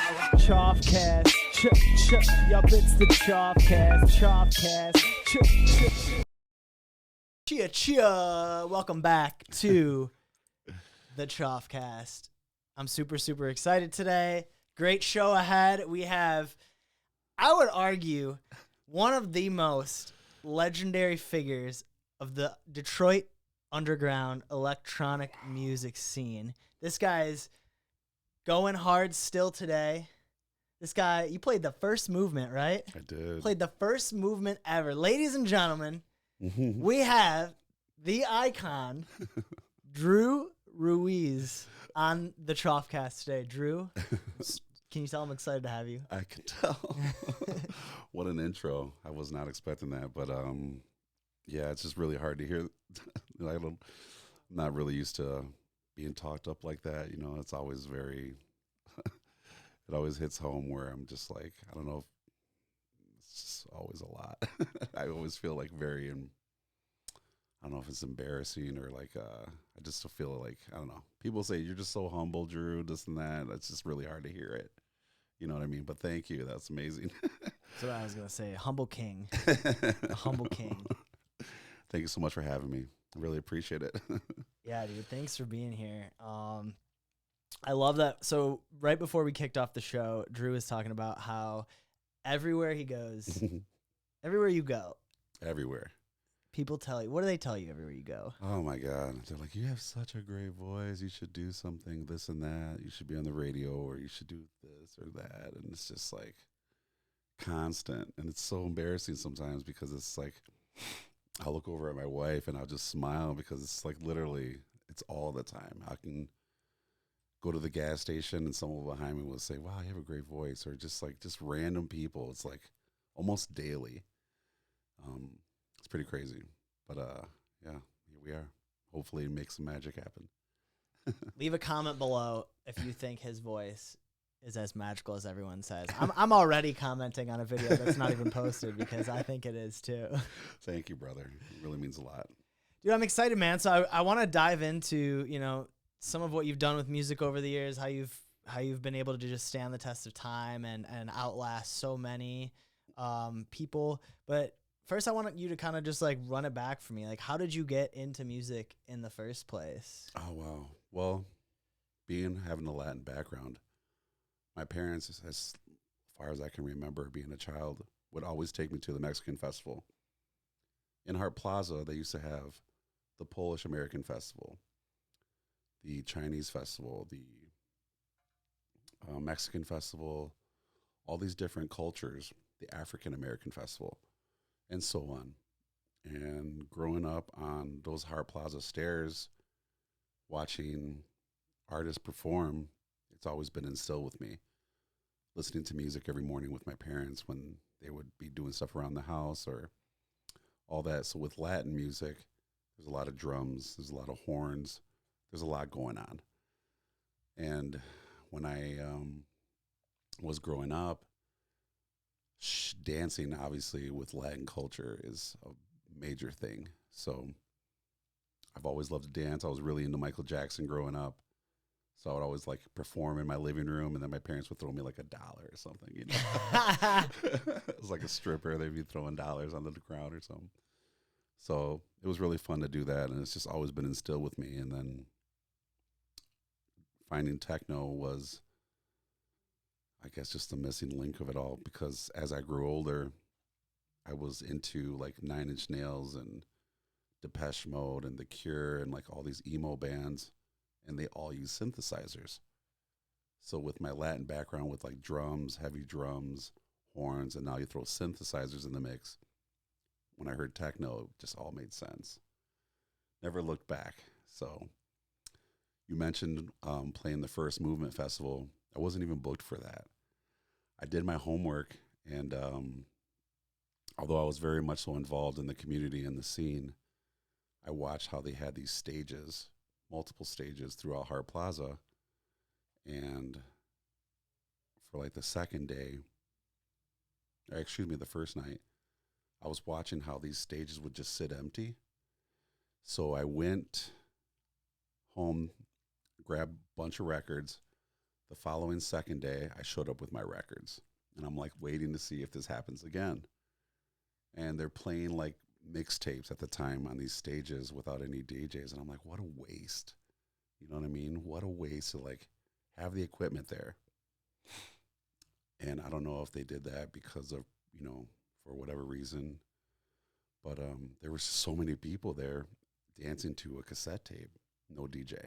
CHOFF CAST. Yup, it's the CHOFF CAST. CHOFF CAST. Chia. Welcome back to the CHOFF CAST. I'm super excited today. Great show ahead. We have, I would argue, one of the most legendary figures of the Detroit underground electronic music scene. This guy's going hard still today. This guy, you played the first movement, right? I did. Played the first movement ever. Ladies and gentlemen, we have the icon, Drew Ruiz, on the CHOFF CAST today. Drew, can you tell I'm excited to have you? I can tell. What an intro. I was not expecting that, but yeah, it's just really hard to hear. I'm not really used to being talked up like that. You know, it's always very, it always hits home where I'm just like, I don't know, it's just always a lot. I always feel like very, I don't know if it's embarrassing or like, I just feel like, I don't know. People say, you're just so humble, Drew, this and that. It's just really hard to hear it. You know what I mean? But thank you. That's amazing. That's what I was going to say. Humble king. A humble king. Thank you so much for having me. I really appreciate it. Yeah, dude. Thanks for being here. I love that. So right before we kicked off the show, Drew was talking about how everywhere he goes, everywhere you go, Everywhere. people tell you, what do they tell you everywhere you go? Oh my God. They're like, you have such a great voice. You should do something, this and that. You should be on the radio or you should do this or that. And it's just like constant. And it's so embarrassing sometimes because it's like, I'll look over at my wife and I'll just smile because it's like literally, it's all the time. I can go to the gas station and someone behind me will say, wow, you have a great voice. Or just random people. It's like almost daily. It's pretty crazy. But yeah, here we are. Hopefully make some magic happen. Leave a comment below if you think his voice is as magical as everyone says. I'm already commenting on a video that's not even posted because I think it is too. Thank you, brother. It really means a lot. Dude, I'm excited, man. So I want to dive into, you know, some of what you've done with music over the years, how you've been able to just stand the test of time and outlast so many people. But first, I want you to kind of just like run it back for me. Like, how did you get into music in the first place? Oh, wow. Well, having a Latin background, my parents, as far as I can remember being a child, would always take me to the Mexican festival. In Hart Plaza, they used to have the Polish American Festival, the Chinese festival, the Mexican festival, all these different cultures, the African American festival, and so on. And growing up on those Hart Plaza stairs, watching artists perform, it's always been instilled with me. Listening to music every morning with my parents when they would be doing stuff around the house or all that. So with Latin music, there's a lot of drums, there's a lot of horns, there's a lot going on. And when I was growing up, dancing, obviously, with Latin culture is a major thing. So I've always loved to dance. I was really into Michael Jackson growing up. So I would always like perform in my living room, and then my parents would throw me like $1 or something, you know. It was like a stripper. They'd be throwing dollars onto the crowd or something. So it was really fun to do that, and it's just always been instilled with me. And then finding techno was, I guess, just the missing link of it all, because as I grew older, I was into like 9 Inch Nails and Depeche Mode and The Cure and like all these emo bands, and they all use synthesizers. So with my Latin background with like drums, heavy drums, horns, and now you throw synthesizers in the mix, when I heard techno, it just all made sense. Never looked back. So you mentioned playing the First Movement Festival. I wasn't even booked for that. I did my homework, and although I was very much so involved in the community and the scene, I watched how they had these stages, multiple stages throughout Hart Plaza. And for like the second day, or excuse me, the first night, I was watching how these stages would just sit empty. So I went home, grabbed a bunch of records. The following second day, I showed up with my records, and I'm like waiting to see if this happens again. And they're playing like mixtapes at the time on these stages without any DJs, and I'm like, what a waste. You know what I mean? What a waste to like have the equipment there. And I don't know if they did that because of, you know, for whatever reason, but there were so many people there dancing to a cassette tape, no DJ.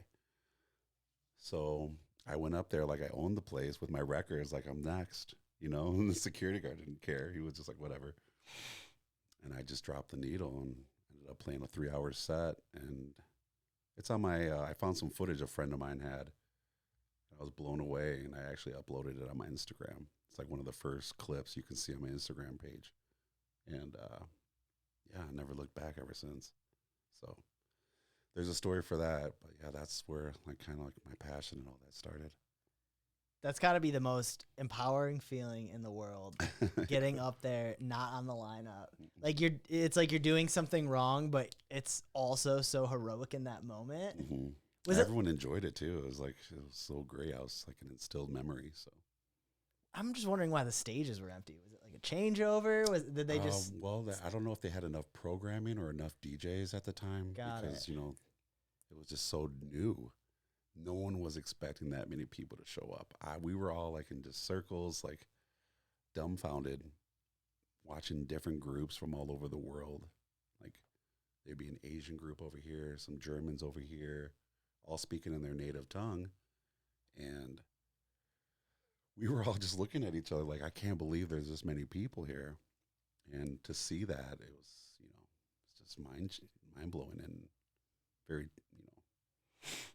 So I went up there like I owned the place with my records, like I'm next, you know, and the security guard didn't care. He was just like, whatever. And I just dropped the needle and ended up playing a 3-hour set. And it's on my, I found some footage a friend of mine had. I was blown away, and I actually uploaded it on my Instagram. It's like one of the first clips you can see on my Instagram page. And yeah, I never looked back ever since. So there's a story for that. But yeah, that's where like kind of like my passion and all that started. That's got to be the most empowering feeling in the world. Getting up there, not on the lineup. Like it's like you're doing something wrong, but it's also so heroic in that moment. Mm-hmm. Everyone enjoyed it too. It was so great. I was like an instilled memory. So I'm just wondering why the stages were empty. Was it like a changeover? Did they just? I don't know if they had enough programming or enough DJs at the time because you know it was just so new. No one was expecting that many people to show up. We were all like in just circles, like dumbfounded, watching different groups from all over the world. Like there'd be an Asian group over here, some Germans over here, all speaking in their native tongue. And we were all just looking at each other like, I can't believe there's this many people here. And to see that, it was, you know, it's just mind-blowing and very, you know,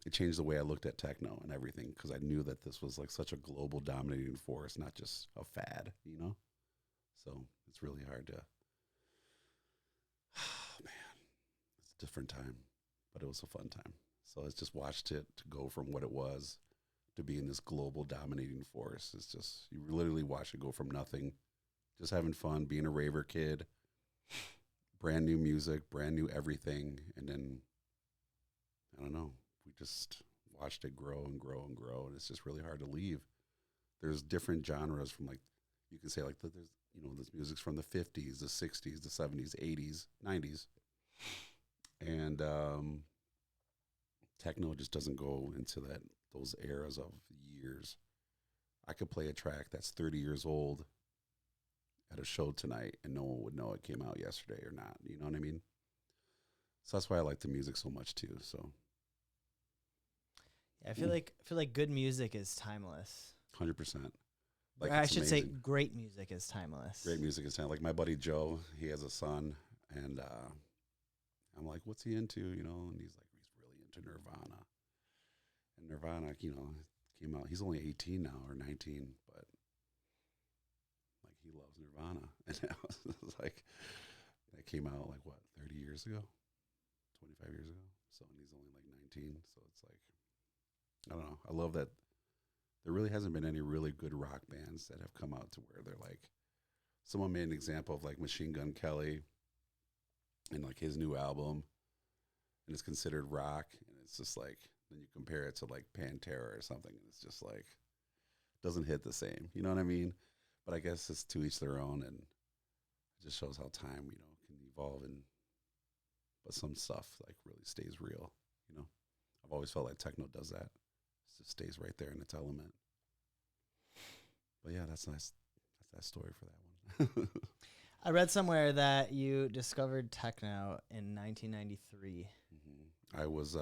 it changed the way I looked at techno and everything because I knew that this was like such a global dominating force, not just a fad, you know? So it's really hard to, oh man, it's a different time, but it was a fun time. So I just watched it to go from what it was to being this global dominating force. It's just, you literally watch it go from nothing, just having fun, being a raver kid, brand new music, brand new everything. And then, I don't know, we just watched it grow and grow and grow. And it's just really hard to leave. There's different genres from like, you can say like, there's, you know, this music's from the 50s, the 60s, the 70s, 80s, 90s. And techno just doesn't go into those eras of years. I could play a track that's 30 years old at a show tonight and no one would know it came out yesterday or not. You know what I mean? So that's why I like the music so much too. So yeah, I feel like good music is timeless. 100%. Like I should say great music is timeless. Great music is timeless. Like my buddy Joe, he has a son, and I'm like, what's he into? You know, and he's like, he's really into Nirvana. And Nirvana, you know, came out. He's only 18 now or 19, but like he loves Nirvana. And it was like that came out like what 30 years ago, 25 years ago. So and he's only like 19. So it's like I don't know. I love that. There really hasn't been any really good rock bands that have come out to where they're like, someone made an example of like Machine Gun Kelly and like his new album, and it's considered rock, and it's just like, then you compare it to like Pantera or something, and it's just like, doesn't hit the same. You know what I mean? But I guess it's to each their own, and it just shows how time, you know, can evolve, and but some stuff like really stays real, you know? I've always felt like techno does that. It just stays right there in its element. But yeah, that's nice. That's that story for that one. I read somewhere that you discovered techno in 1993. Mm-hmm. I was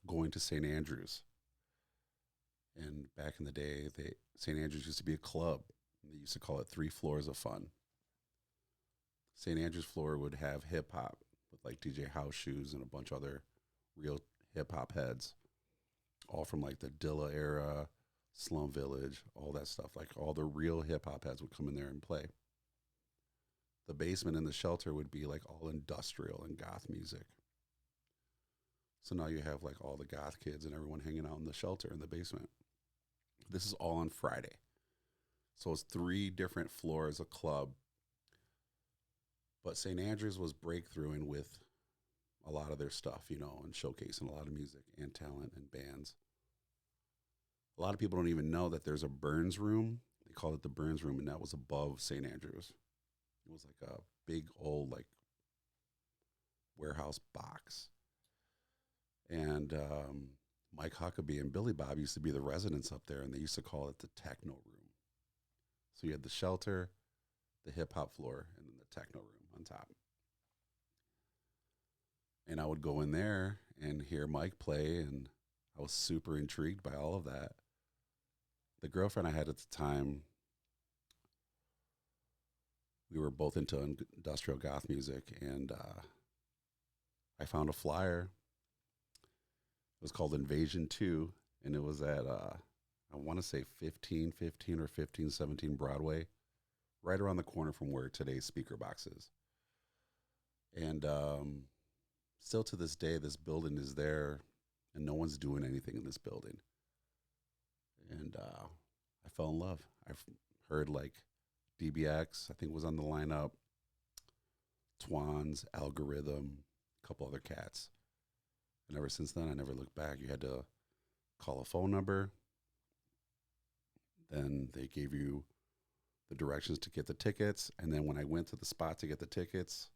going to St. Andrews. And back in the day, St. Andrews used to be a club. They used to call it 3 Floors of Fun. St. Andrews floor would have hip-hop with like DJ House Shoes and a bunch of other real hip-hop heads, all from like the Dilla era, Slum Village, all that stuff. Like all the real hip-hop heads would come in there and play. The basement and the shelter would be like all industrial and goth music. So now you have like all the goth kids and everyone hanging out in the shelter in the basement. This is all on Friday. So it's 3 different floors of club. But St. Andrews was breakthroughing with a lot of their stuff, you know, and showcasing a lot of music and talent and bands. A lot of people don't even know that there's a Burns room. They called it the Burns room, and that was above St. Andrews. It was like a big old like warehouse box. And Mike Huckabee and Billy Bob used to be the residents up there, and they used to call it the techno room. So you had the shelter, the hip hop floor, and then the techno room on top. And I would go in there and hear Mike play, and I was super intrigued by all of that. The girlfriend I had at the time, we were both into industrial goth music, and I found a flyer. It was called Invasion 2, and it was at, I want to say 1515 or 1517 Broadway, right around the corner from where today's speaker box is. And still to this day, this building is there, and no one's doing anything in this building. And I fell in love. I've heard like DBX, I think was on the lineup, Twans, Algorithm, a couple other cats. And ever since then, I never looked back. You had to call a phone number. Then they gave you the directions to get the tickets. And then when I went to the spot to get the tickets,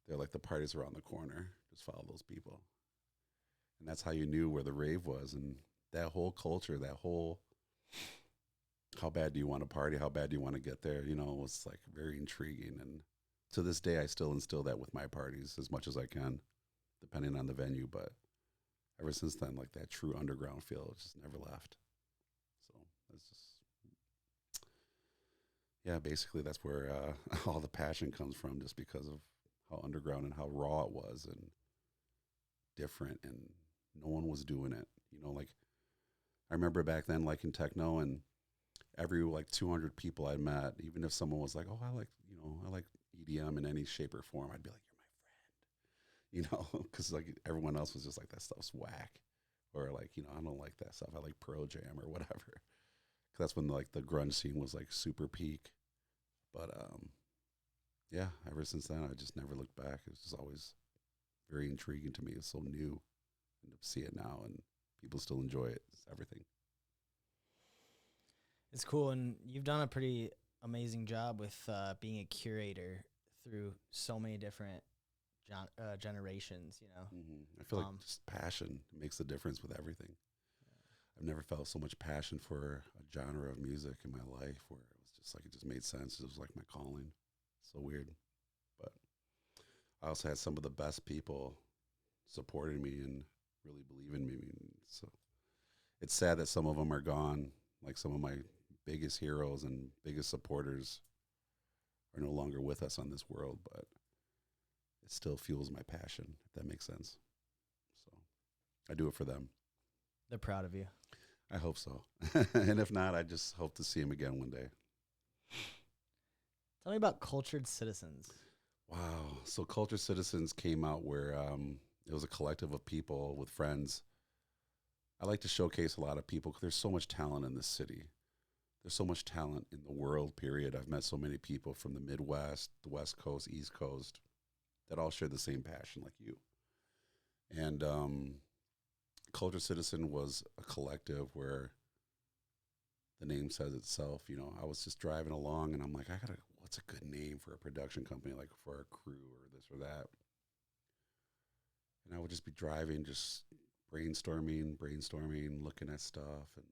they're like, the party's around the corner. Just follow those people. And that's how you knew where the rave was. And that whole culture, that whole, how bad do you want to party? How bad do you want to get there? You know, it was like very intriguing. And to this day, I still instill that with my parties as much as I can, depending on the venue. But ever since then, like that true underground feel just never left. So that's just, yeah, basically that's where all the passion comes from, just because of how underground and how raw it was and different, and no one was doing it. You know, like I remember back then, like in techno, and every like 200 people I met, even if someone was like, oh, I like EDM in any shape or form, I'd be like, you're my friend, you know, because like everyone else was just like, that stuff's whack, or like, you know, I don't like that stuff. I like Pearl Jam or whatever. 'Cause that's when like the grunge scene was like super peak. But yeah, ever since then, I just never looked back. It was just always very intriguing to me. It's so new, and to see it now, and people still enjoy it. It's everything. It's cool, and you've done a pretty amazing job with being a curator through so many different generations, you know. I feel like just passion makes the difference with everything. I've never felt so much passion for a genre of music in my life, where it was just like, it just made sense. It was like my calling. So weird. But I also had some of the best people supporting me and really believe in me. So it's sad that some of them are gone. Like some of my biggest heroes and biggest supporters are no longer with us on this world, but it still fuels my passion, if that makes sense. So I do it for them. They're proud of you. I hope so. And if not, I just hope to see them again one day. Tell me about Cultured Citizens. Wow. So Cultured Citizens came out where it was a collective of people with friends. I like to showcase a lot of people because there's so much talent in this city. There's so much talent in the world, period. I've met so many people from the Midwest, the West Coast, East Coast, that all share the same passion like you. And Cultured Citizen was a collective where the name says itself. You know, I was just driving along and I'm like, what's a good name for a production company, like for a crew or this or that? And I would just be driving, just brainstorming, looking at stuff. And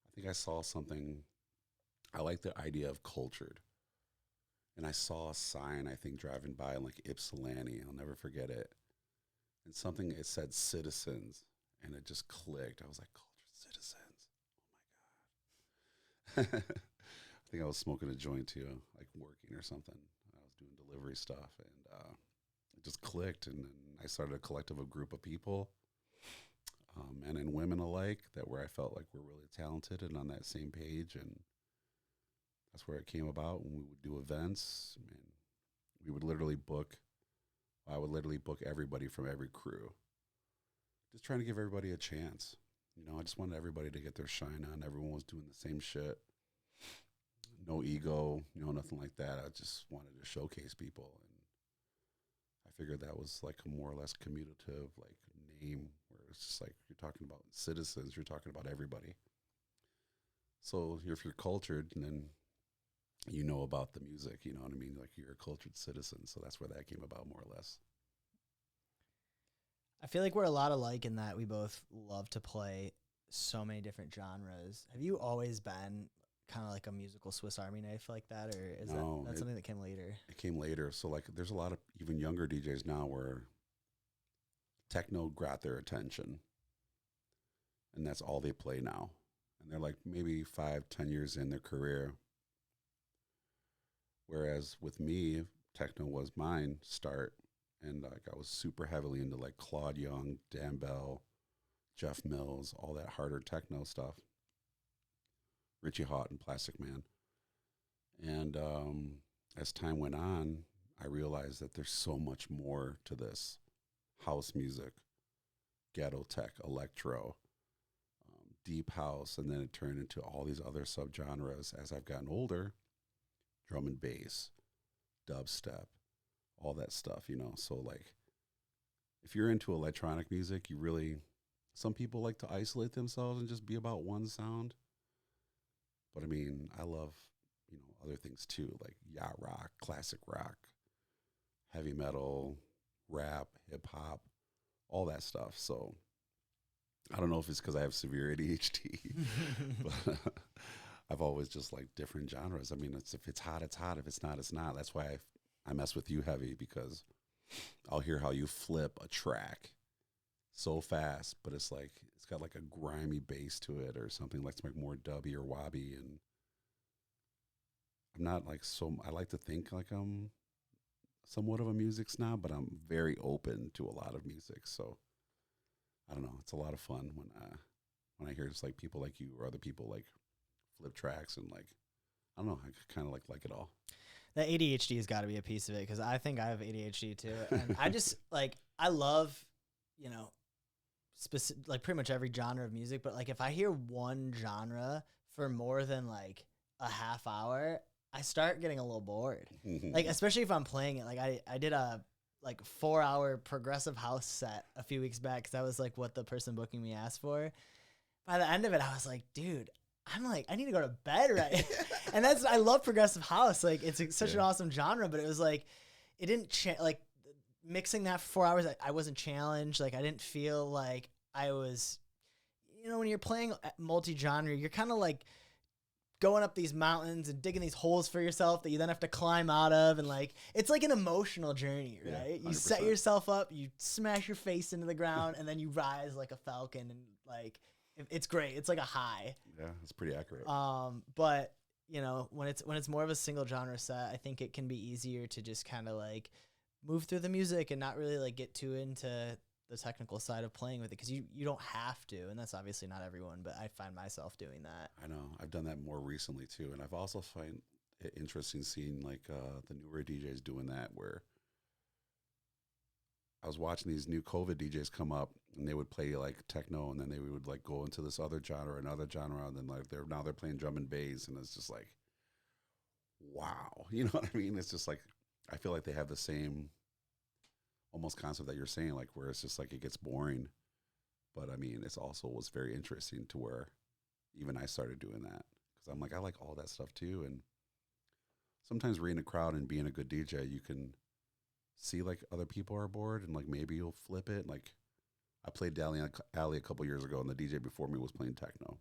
I think I saw something. I like the idea of cultured. And I saw a sign, I think, driving by in like Ypsilanti. I'll never forget it. And something, it said citizens. And it just clicked. I was like, cultured citizens. Oh, my God. I think I was smoking a joint too, like working or something. I was doing delivery stuff. And it just clicked. And then I started a collective, a group of people, men and women alike, that I felt like we're really talented and on that same page. And that's where it came about. When we would do events, and we would literally book, I would literally book everybody from every crew, just trying to give everybody a chance. You know, I just wanted everybody to get their shine on. Everyone was doing the same shit. No ego, you know, nothing like that. I just wanted to showcase people. And I figured that was like a more or less commutative like name, where it's just like you're talking about citizens, you're talking about everybody. So if you're cultured, and then you know about the music, you know what I mean? Like you're a cultured citizen. So that's where that came about, more or less. I feel like we're a lot alike in that we both love to play so many different genres. Have you always been kind of like a musical Swiss Army knife like that, or is that something that came later? It came later. So like there's a lot of even younger DJs now where techno got their attention, and that's all they play now. And they're like maybe 5-10 years in their career. Whereas with me, techno was mine start. And like I was super heavily into like Claude Young, Dan Bell, Jeff Mills, all that harder techno stuff. Richie Hawtin and Plastic Man. And as time went on, I realized that there's so much more to this. House music, ghetto tech, electro, deep house, and then it turned into all these other subgenres. As I've gotten older, drum and bass, dubstep, all that stuff, you know. So like if you're into electronic music, you really, some people like to isolate themselves and just be about one sound. But I mean, I love, you know, other things too, like yacht rock, classic rock, heavy metal, rap, hip hop, all that stuff. So I don't know if it's because I have severe ADHD, but I've always just liked different genres. I mean, if it's hot, it's hot. If it's not, it's not. That's why I mess with you heavy, because I'll hear how you flip a track so fast, but it's like it's got like a grimy bass to it or something like more dubby or wobby. And I'm not like I like to think like I'm somewhat of a music snob, but I'm very open to a lot of music. So I don't know. It's a lot of fun when I hear just like people like you or other people like flip tracks, and like I don't know. I kind of like it all. That ADHD has got to be a piece of it, because I think I have ADHD too, and I just like I love, you know, like pretty much every genre of music, but like if I hear one genre for more than like a half hour, I start getting a little bored. Like especially if I'm playing it. Like I did a like 4-hour progressive house set a few weeks back, because that was like what the person booking me asked for. By the end of it, I was like, dude, I'm like, I need to go to bed, right? And I love progressive house. Like it's such an awesome genre, but it was like, it didn't like mixing that for 4 hours. I wasn't challenged. Like I didn't feel like I was, you know, when you're playing multi-genre, you're kind of like going up these mountains and digging these holes for yourself that you then have to climb out of. And like, it's like an emotional journey, right? You set yourself up, you smash your face into the ground, and then you rise like a falcon, and like, it's great. It's like a high. Yeah, it's pretty accurate. But you know, when it's more of a single genre set, I think it can be easier to just kind of like move through the music and not really like get too into the technical side of playing with it, because you don't have to, and that's obviously not everyone, but I find myself doing that. I know. I've done that more recently too, and I've also find it interesting seeing like the newer DJs doing that, where I was watching these new COVID DJs come up, and they would play like techno, and then they would like go into this other genre, another genre, and then like they're playing drum and bass, and it's just like, wow, you know what I mean? It's just like I feel like they have the same almost concept that you're saying, like where it's just like it gets boring, but I mean it's also was very interesting to where even I started doing that, because I'm like I like all that stuff too, and sometimes reading a crowd and being a good DJ, you can see like other people are bored, and like maybe you'll flip it. Like I played Dally Alley a couple years ago, and the DJ before me was playing techno.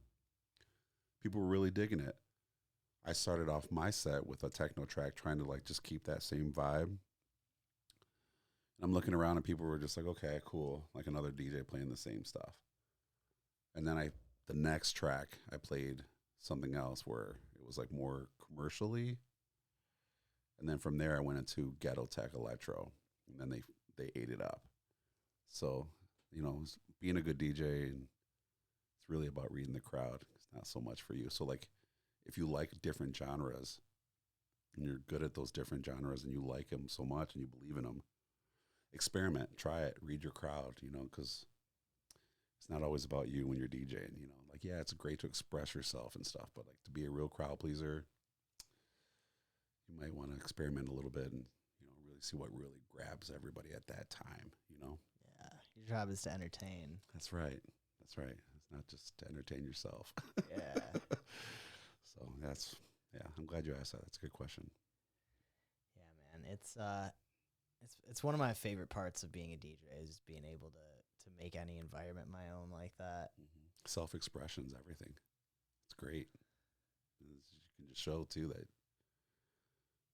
People were really digging it. I started off my set with a techno track, trying to like just keep that same vibe. And I'm looking around, and people were just like, okay, cool. Like another DJ playing the same stuff. And then the next track, I played something else where it was like more commercially. And then from there, I went into ghetto tech electro, and then they ate it up. So, you know, being a good DJ, and it's really about reading the crowd. It's not so much for you. So like, if you like different genres, and you're good at those different genres, and you like them so much, and you believe in them, experiment, try it, read your crowd, you know, because it's not always about you when you're DJing, you know. Like, yeah, it's great to express yourself and stuff, but like to be a real crowd pleaser, you might want to experiment a little bit and, you know, really see what really grabs everybody at that time, you know. Your job is to entertain. That's right. That's right. It's not just to entertain yourself. Yeah. So I'm glad you asked that. That's a good question. Yeah, man. It's one of my favorite parts of being a DJ is being able to make any environment my own like that. Self-expression is everything. It's great. You can just show too that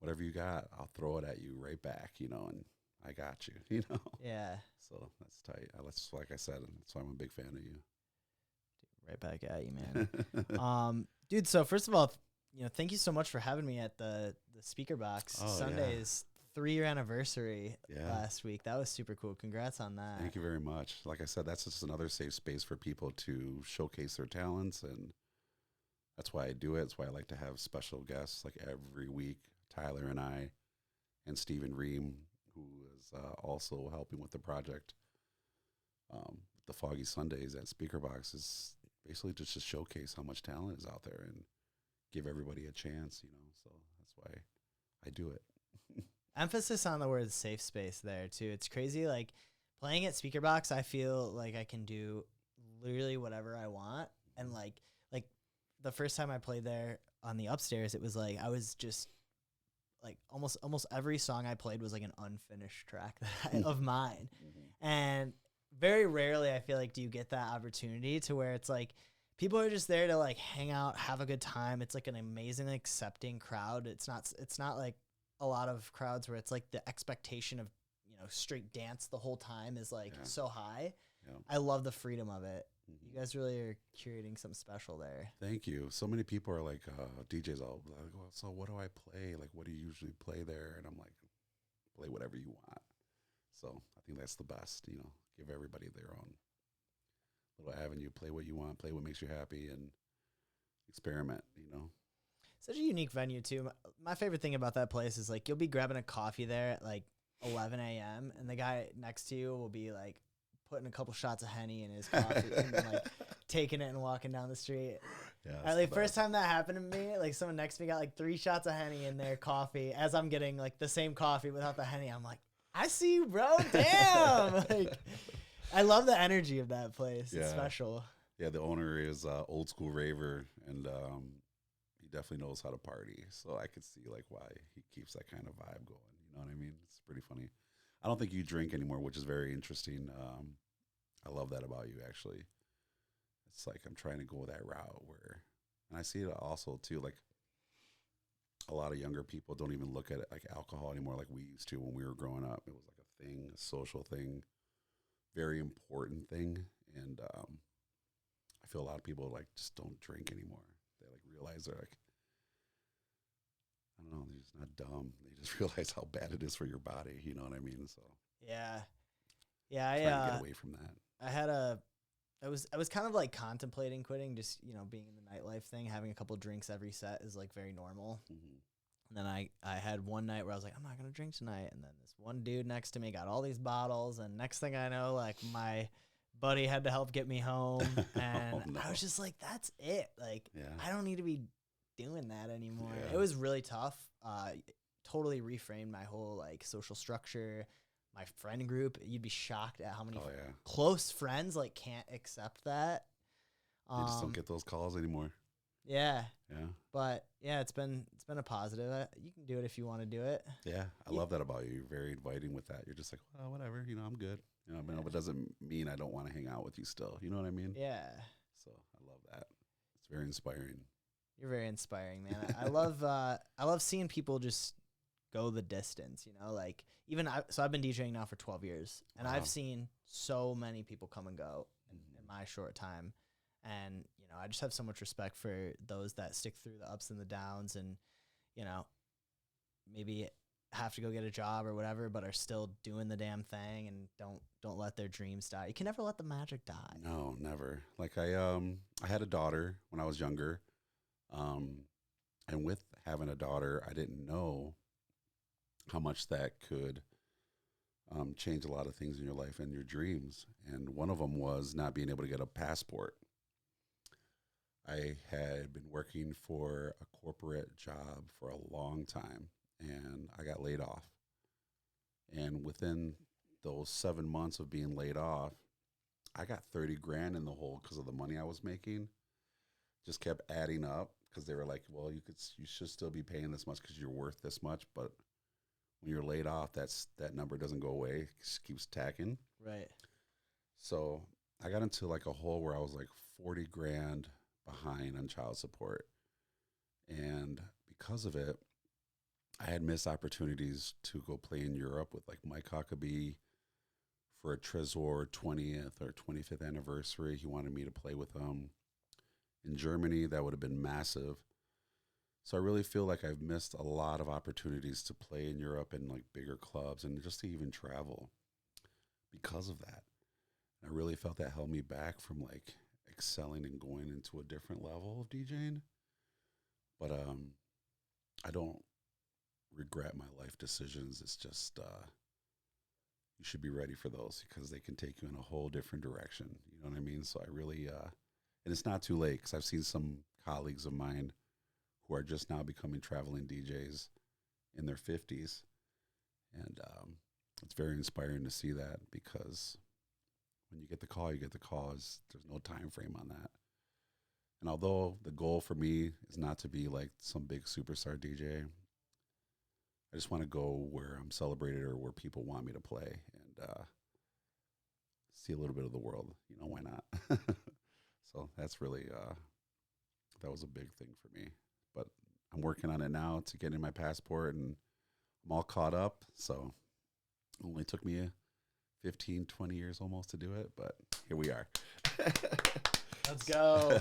whatever you got, I'll throw it at you right back, and I got you, Yeah. So that's tight. That's like I said, and that's why I'm a big fan of you. Right back at you, man. Dude, so first of all, thank you so much for having me at the speaker box. Sunday's 3-year anniversary last week. That was super cool. Congrats on that. Thank you very much. Like I said, that's just another safe space for people to showcase their talents, and that's why I do it. It's why I like to have special guests like every week. Tyler and I, and Stephen Ream, who is also helping with the project. The Foggy Sundays at Speaker Box is basically just to showcase how much talent is out there and give everybody a chance, So that's why I do it. Emphasis on the word safe space there too. It's crazy. Like playing at Speaker Box, I feel like I can do literally whatever I want. And like the first time I played there on the upstairs, it was like I was just like almost every song I played was like an unfinished track of mine. And very rarely I feel like do you get that opportunity to where it's like people are just there to like hang out, have a good time. It's like an amazingly accepting crowd. It's not like a lot of crowds where it's like the expectation of, straight dance the whole time is like so high. Yeah. I love the freedom of it. You guys really are curating something special there. Thank you. So many people are like, DJs, I'll be like, well, so what do I play? Like, what do you usually play there? And I'm like, play whatever you want. So I think that's the best, give everybody their own little avenue. Play what you want, play what makes you happy, and experiment, Such a unique venue, too. My favorite thing about that place is, like, you'll be grabbing a coffee there at, like, 11 a.m., and the guy next to you will be, like, putting a couple shots of Henny in his coffee and then, like, taking it and walking down the street. Yeah, like, first time that happened to me, like, someone next to me got, like, 3 shots of Henny in their coffee. As I'm getting, like, the same coffee without the Henny, I'm like, I see you, bro. Damn. Like, I love the energy of that place. Yeah. It's special. Yeah, the owner is old school raver, and he definitely knows how to party. So I could see like why he keeps that kind of vibe going. You know what I mean? It's pretty funny. I don't think you drink anymore, which is very interesting. I love that about you, actually. It's like I'm trying to go that route where, and I see it also too, like a lot of younger people don't even look at it like alcohol anymore like we used to when we were growing up. It was like a thing, a social thing, very important thing. And I feel a lot of people like just don't drink anymore. They like realize they're like, I don't know, they're just not dumb. They just realize how bad it is for your body. You know what I mean? So yeah, trying to get away from that. I was kind of like contemplating quitting, just being in the nightlife thing. Having a couple drinks every set is like very normal. Mm-hmm. And then I had one night where I was like, I'm not gonna drink tonight. And then this one dude next to me got all these bottles, and next thing I know, like my buddy had to help get me home, and I was just like, that's it. Like, I don't need to be doing that anymore. Yeah. It was really tough. Totally reframed my whole like social structure, my friend group. You'd be shocked at how many close friends like can't accept that. You just don't get those calls anymore. Yeah. Yeah. But yeah, it's been a positive. You can do it if you want to do it. Yeah. I love that about you. You're very inviting with that. You're just like, well, whatever, I'm good. But it doesn't mean I don't want to hang out with you still. You know what I mean? Yeah. So I love that. It's very inspiring. You're very inspiring, man. I love seeing people just go the distance, like so I've been DJing now for 12 years, and I've seen so many people come and go in my short time. And, I just have so much respect for those that stick through the ups and the downs and, maybe have to go get a job or whatever, but are still doing the damn thing and don't let their dreams die. You can never let the magic die. No, never. Like I had a daughter when I was younger. And with having a daughter, I didn't know how much that could change a lot of things in your life and your dreams. And one of them was not being able to get a passport. I had been working for a corporate job for a long time, and I got laid off. And within those 7 months of being laid off, I got 30 grand in the hole because of the money I was making. Just kept adding up because they were like, well, you should still be paying this much because you're worth this much. But when you're laid off, that number doesn't go away. It just keeps tacking. Right. So I got into like a hole where I was like 40 grand behind on child support. And because of it, I had missed opportunities to go play in Europe with like Mike Huckabee for a Trezor 20th or 25th anniversary. He wanted me to play with him. In Germany, that would have been massive. So I really feel like I've missed a lot of opportunities to play in Europe and like bigger clubs and just to even travel because of that. I really felt that held me back from like excelling and going into a different level of DJing. But I don't regret my life decisions. It's just you should be ready for those because they can take you in a whole different direction. You know what I mean? So I really, and it's not too late because I've seen some colleagues of mine who are just now becoming traveling DJs in their 50s. And it's very inspiring to see that because when you get the call, you get the call. There's no time frame on that. And although the goal for me is not to be like some big superstar DJ, I just want to go where I'm celebrated or where people want me to play and see a little bit of the world. You know, why not? So that's really, that was a big thing for me. But I'm working on it now to get in my passport, and I'm all caught up. So it only took me 15, 20 years almost to do it, but here we are. Let's go.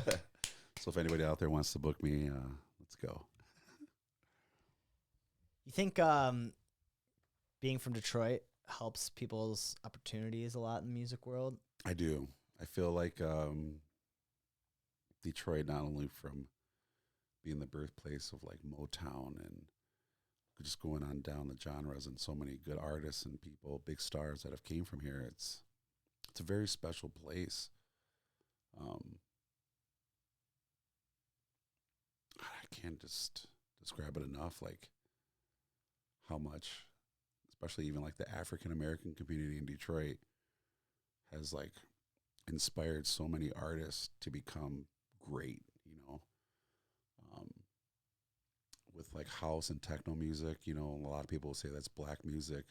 So if anybody out there wants to book me, let's go. You think being from Detroit helps people's opportunities a lot in the music world? I do. I feel like Detroit, not only from being the birthplace of like Motown and just going on down the genres and so many good artists and people, big stars that have came from here, it's a very special place. I can't just describe it enough, like how much, especially even like the African American community in Detroit has like inspired so many artists to become great, you know, with like house and techno music. You know, a lot of people say that's black music.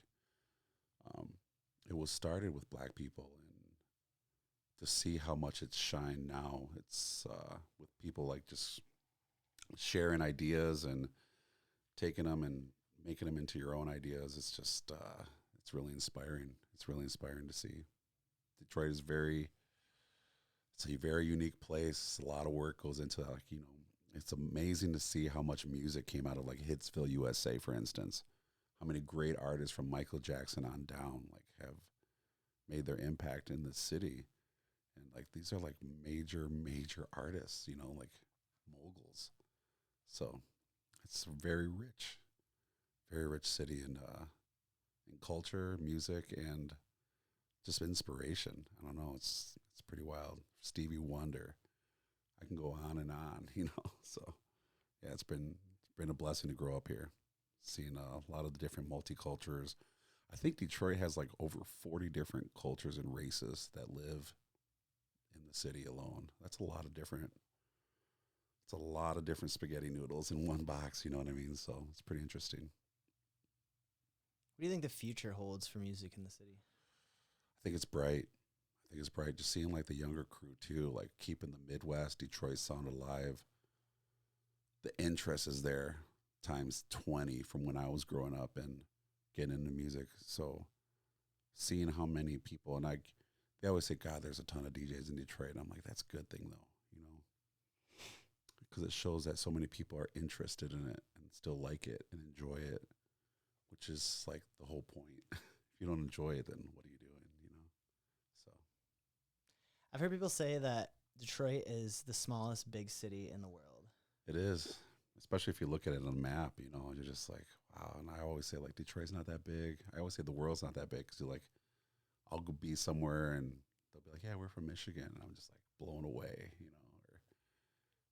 It was started with black people, and to see how much it's shined now, it's with people like just sharing ideas and taking them and making them into your own ideas. It's just, it's really inspiring. It's really inspiring to see. Detroit is it's a very unique place. A lot of work goes into that. Like, you know, it's amazing to see how much music came out of like Hitsville, USA, for instance. How many great artists from Michael Jackson on down like have made their impact in the city. And like these are like major artists, you know, like moguls. So it's a very rich city in culture, music, and just inspiration. I don't know. It's pretty wild. Stevie Wonder. I can go on and on, you know. So yeah, it's been a blessing to grow up here, seeing a lot of the different multicultures. I think Detroit has like over 40 different cultures and races that live in the city alone. That's a lot of different. It's a lot of different spaghetti noodles in one box. You know what I mean? So it's pretty interesting. What do you think the future holds for music in the city? I think it's bright. Just seeing like the younger crew too, like keeping the Midwest Detroit sound alive. The interest is there times 20 from when I was growing up and getting into music. So seeing how many people, and they always say, God, there's a ton of DJs in Detroit. And I'm like, that's a good thing though, you know, because it shows that so many people are interested in it and still like it and enjoy it, which is like the whole point. If you don't enjoy it, then what are you doing, you know? So I've heard people say that Detroit is the smallest big city in the world. it is, especially if you look at it on a map, you know, you're just like, wow. And I always say like, Detroit's not that big. I always say the world's not that big because you're like, I'll go be somewhere and they'll be like, yeah, we're from Michigan. And I'm just like blown away, you know.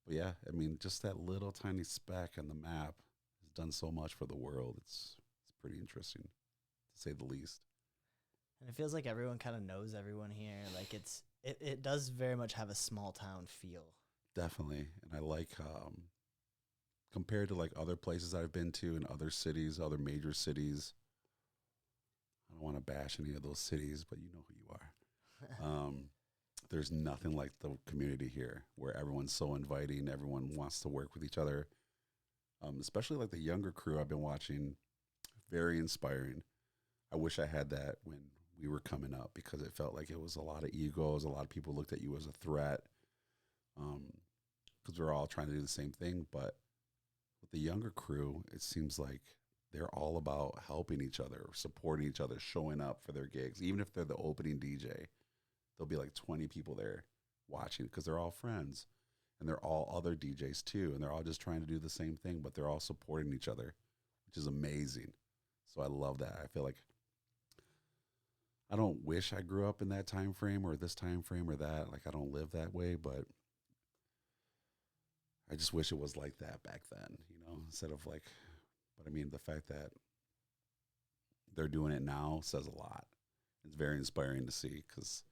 But yeah, I mean, just that little tiny speck on the map has done so much for the world. It's pretty interesting, to say the least. And it feels like everyone kind of knows everyone here. Like it does very much have a small town feel. Definitely. And I like compared to like other places I've been to in other cities, other major cities. I don't want to bash any of those cities, but you know who you are. There's nothing like the community here where everyone's so inviting. Everyone wants to work with each other. Especially like the younger crew I've been watching, very inspiring. I wish I had that when we were coming up because it felt like it was a lot of egos. A lot of people looked at you as a threat because we're all trying to do the same thing. But with the younger crew, it seems like they're all about helping each other, supporting each other, showing up for their gigs. Even if they're the opening DJ, there'll be like 20 people there watching because they're all friends. And they're all other DJs too. And they're all just trying to do the same thing, but they're all supporting each other, which is amazing. So I love that. I feel like I don't wish I grew up in that time frame or this time frame or that. Like I don't live that way, but I just wish it was like that back then, instead of like, but I mean, the fact that they're doing it now says a lot. It's very inspiring to see because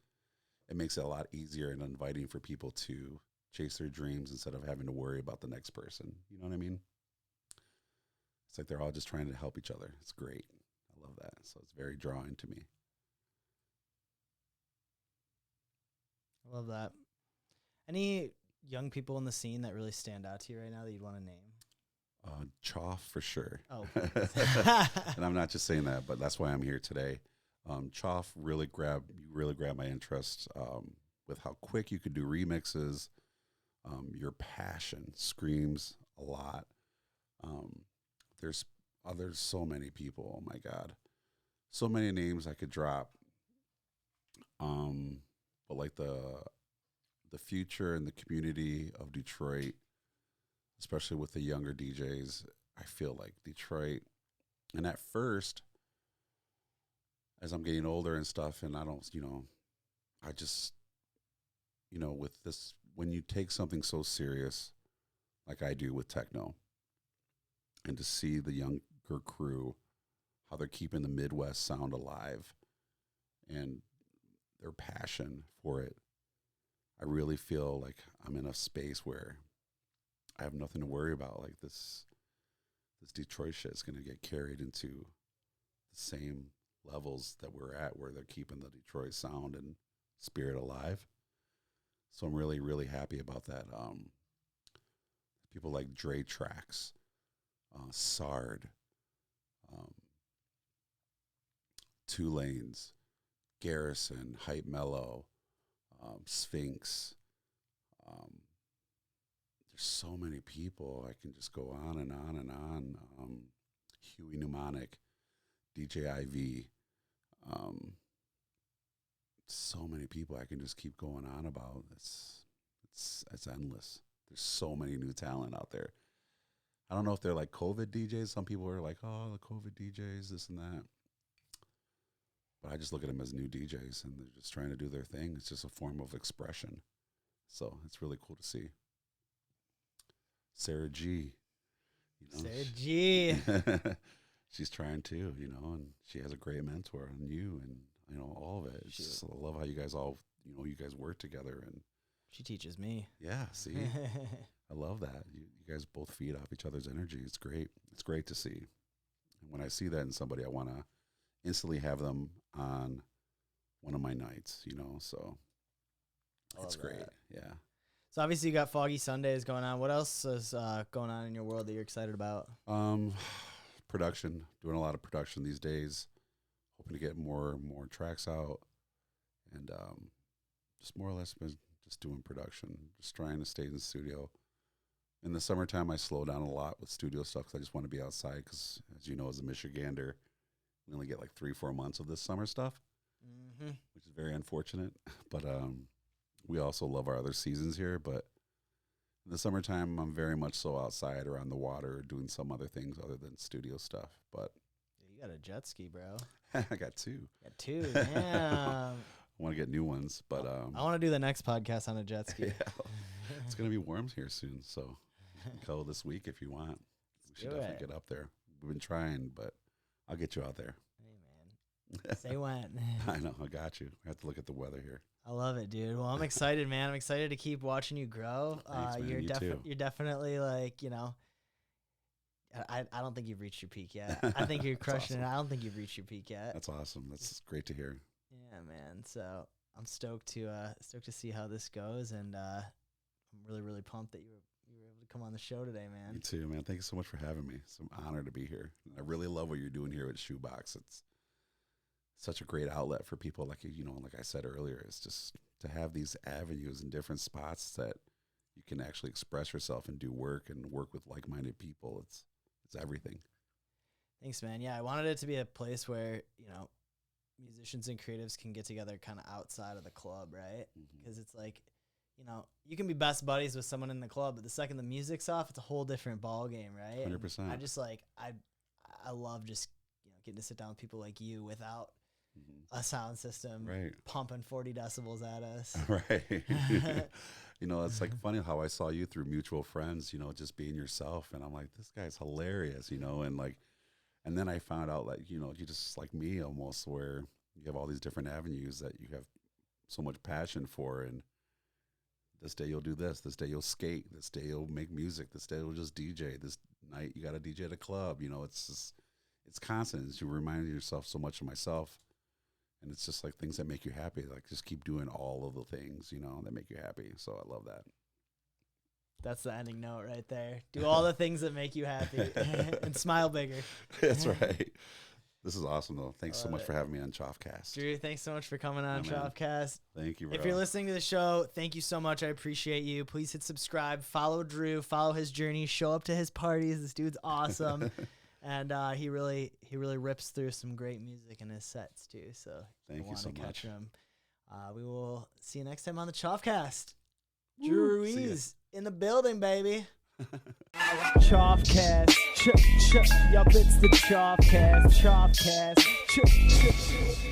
it makes it a lot easier and inviting for people to chase their dreams instead of having to worry about the next person. You know what I mean? It's like they're all just trying to help each other. It's great. I love that. So it's very drawing to me. I love that. Any young people in the scene that really stand out to you right now that you'd want to name? Choff for sure. Oh, and I'm not just saying that, but that's why I'm here today. Choff really grabbed my interest with how quick you could do remixes. Your passion screams a lot. There's so many people. Oh my God, so many names I could drop. But like the future and the community of Detroit, especially with the younger DJs, I feel like Detroit. And at first, as I'm getting older and stuff, and I don't, I just, with this, when you take something so serious like I do with techno, and to see the younger crew, how they're keeping the Midwest sound alive and their passion for it, I really feel like I'm in a space where I have nothing to worry about. Like this Detroit shit is going to get carried into the same levels that we're at, where they're keeping the Detroit sound and spirit alive. So I'm really, really happy about that. People like Dre Tracks, Sard, Two Lanes, Garrison, Hype Mellow, Sphinx. There's so many people. I can just go on and on and on. Huey Mnemonic, DJ IV. So many people I can just keep going on about. It's endless. There's so many new talent out there. I don't know if they're like COVID DJs. Some people are like, oh, the COVID DJs, this and that. But I just look at them as new DJs, and they're just trying to do their thing. It's just a form of expression. So it's really cool to see. Sarah G. Sarah G. She's trying too, and she has a great mentor in you, and all of it. It's just, I love how you guys all, you guys work together, and she teaches me. Yeah, see, I love that. You guys both feed off each other's energy. It's great. It's great to see. And when I see that in somebody, I want to instantly have them on one of my nights, so it's great. Yeah. So obviously you got Foggy Sundays going on. What else is going on in your world that you're excited about? Production, doing a lot of production these days, hoping to get more tracks out, and just more or less been just doing production, just trying to stay in the studio. In the summertime, I slow down a lot with studio stuff because I just want to be outside because, as you know, as a Michigander, we only get like 3-4 months of this summer stuff, which is very unfortunate. But we also love our other seasons here. But in the summertime, I'm very much so outside or on the water or doing some other things other than studio stuff. But you got a jet ski, bro. I got two. Yeah. I want to get new ones, but I want to do the next podcast on a jet ski. Yeah, it's gonna be warm here soon, so you can go this week if you want. We should definitely get up there. We've been trying, but I'll get you out there. Hey man, Say when. I know. I got you. I have to look at the weather here. I love it, dude. Well, I'm excited, man. I'm excited to keep watching you grow. Thanks, man. You too. You're definitely like, you know, I don't think you've reached your peak yet. I think you're crushing awesome. it. I don't think you've reached your peak yet. That's awesome. That's great to hear. Yeah, man. So I'm stoked to see how this goes, and I'm really, really pumped that you were able to come on the show today, man. Me too, man. Thank you so much for having me. It's an honor to be here. I really love what you're doing here with Shoebox. It's such a great outlet for people, like like I said earlier. It's just to have these avenues in different spots that you can actually express yourself and do work and work with like-minded people. It's everything. Thanks, man. Yeah, I wanted it to be a place where, musicians and creatives can get together kind of outside of the club, right? Because it's like, you can be best buddies with someone in the club, but the second the music's off, it's a whole different ball game, right? 100%. And I just I love just getting to sit down with people like you without a sound system pumping 40 decibels at us. Right. It's like funny how I saw you through mutual friends, just being yourself. And I'm like, this guy's hilarious, and then I found out like, you're just like me almost, where you have all these different avenues that you have so much passion for. And this day you'll do this day you'll skate, this day you'll make music, this day you'll just DJ, this night you got to DJ at a club. It's constant. You're reminding yourself so much of myself. And it's just like things that make you happy. Like just keep doing all of the things, that make you happy. So I love that. That's the ending note right there. Do all the things that make you happy and smile bigger. That's right. This is awesome, though. Thanks so much for having me on CHOFF CAST. Drew, thanks so much for coming on CHOFF CAST. Thank you, bro. If you're listening to the show, thank you so much. I appreciate you. Please hit subscribe. Follow Drew. Follow his journey. Show up to his parties. This dude's awesome. And he really rips through some great music in his sets, too. So thank you so much. Him. We will see you next time on the CHOFF CAST. Drew Ruiz in the building, baby. CHOFF CAST. Yup, it's the CHOFF CAST. CHOFF CAST.